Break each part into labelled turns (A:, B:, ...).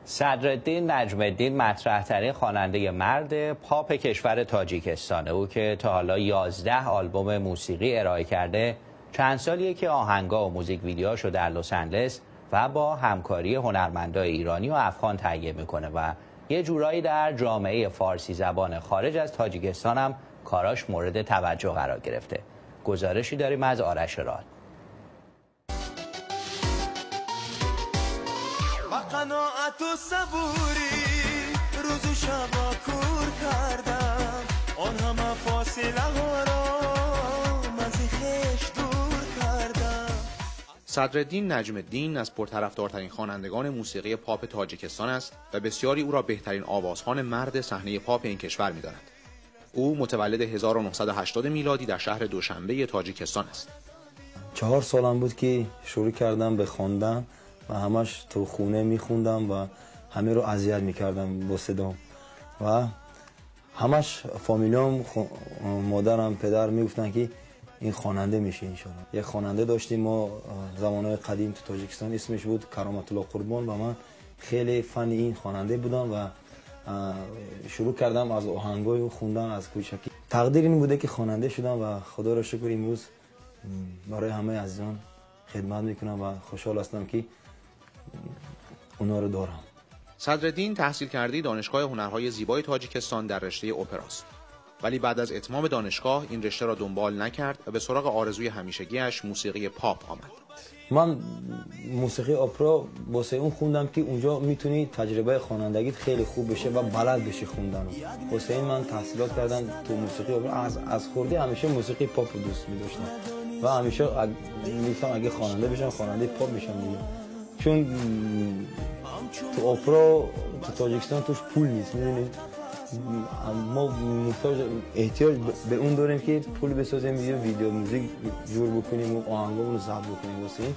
A: صدرالدین نجم‌الدین مطرح‌ترین خواننده مرد پاپ کشور تاجیکستانه. او که تا حالا 11 آلبوم موسیقی ارائه کرده، چند سالیه که آهنگا و موزیک ویدیوهاشو در لس آنجلس و با همکاری هنرمندای ایرانی و افغان تهیه میکنه و یه جورایی در جامعه فارسی زبان خارج از تاجیکستان هم کاراش مورد توجه قرار گرفته. گزارشی داریم از آرش راد.
B: قناعت و صبوری روز و شبا کور کردم، آن همه فاصله ها را از خویش دور کردم.
C: صدرالدین نجم‌الدین از پرطرفدارترین خوانندگان موسیقی پاپ تاجیکستان است و بسیاری او را بهترین آوازخوان مرد صحنه پاپ این کشور می‌دانند. او متولد 1980 میلادی در شهر دوشنبه تاجیکستان است.
D: 4 سالم بود که شروع کردم به خواندن و همش تو خونه میخوندم و همه رو اذیت میکردم با صدام و همش فامیلام، مادرم، پدر میگفتن که این خواننده میشه انشالله. یه خواننده داشتیم ما زمانهای قدیم تو تاجیکستان، اسمش بود کرامت الله قربان و من خیلی فن این خواننده بودم و شروع کردم از آهنگای خوندن از کوچکی. تقدیر این بوده که خواننده شدم و خدا را شکر امروز برای همه عزیزان خدمت میکنم و خوشحال هستم که اونا رو دارم.
C: صدرالدین تحصیل کرده دانشگاه هنرهای زیبای تاجیکستان در رشته اپراست، ولی بعد از اتمام دانشگاه این رشته را دنبال نکرد و به سراغ آرزوی همیشگیش موسیقی پاپ آمد.
D: من موسیقی اپرا واسه اون خوندم که اونجا میتونی تجربه خوانندگیت خیلی خوب بشه و بلد بشی خوندن. واسه این من تحصیلات کردم تو موسیقی اپرا. از خورده همیشه موسیقی پاپ رو دوست می‌داشتم و همیشه میگفتم اگه خواننده بشم خواننده پاپ میشم دیگه، چون تو اپرا تو تاجیکستان توش پول نیست، میدونید ما احتیاج به اون داریم که پول بسازیم، ویدیو موزیک جور بکنیم و آهنگامون رو ضبط بکنیم. واسه این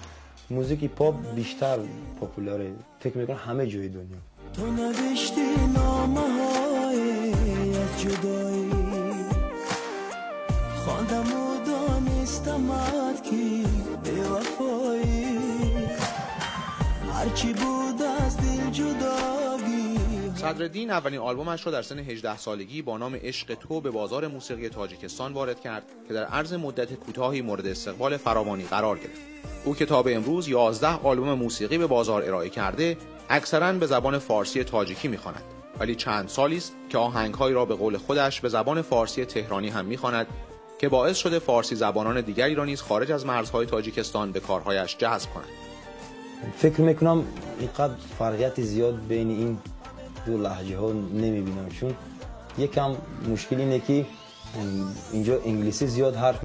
D: موزیک پاپ بیشتر پاپولاره، فکر میکنم همه جای دنیا.
B: تو نوشتی نامه‌های از جدایی، خواندم و دانستمت که بی‌وفایی، هرچی بود از دل جدایی.
C: صدرالدین اولین آلبومش را در سن 18 سالگی با نام عشق تو به بازار موسیقی تاجیکستان وارد کرد که در عرض مدت کوتاهی مورد استقبال فراوانی قرار گرفت. او که تا به امروز 11 آلبوم موسیقی به بازار ارائه کرده، اکثراً به زبان فارسی تاجیکی می‌خواند، ولی چند سالی است که آهنگ‌هایی را به قول خودش به زبان فارسی تهرانی هم می‌خواند که باعث شده فارسی زبانان دیگری را نیز خارج از مرزهای تاجیکستان به کارهایش جذب کنند.
D: فکر میکنم اینقدر فرقیت زیاد بین این دو لهجه ها نمیبینم، چون یکم مشکل اینه که اینجا انگلیسی زیاد حرف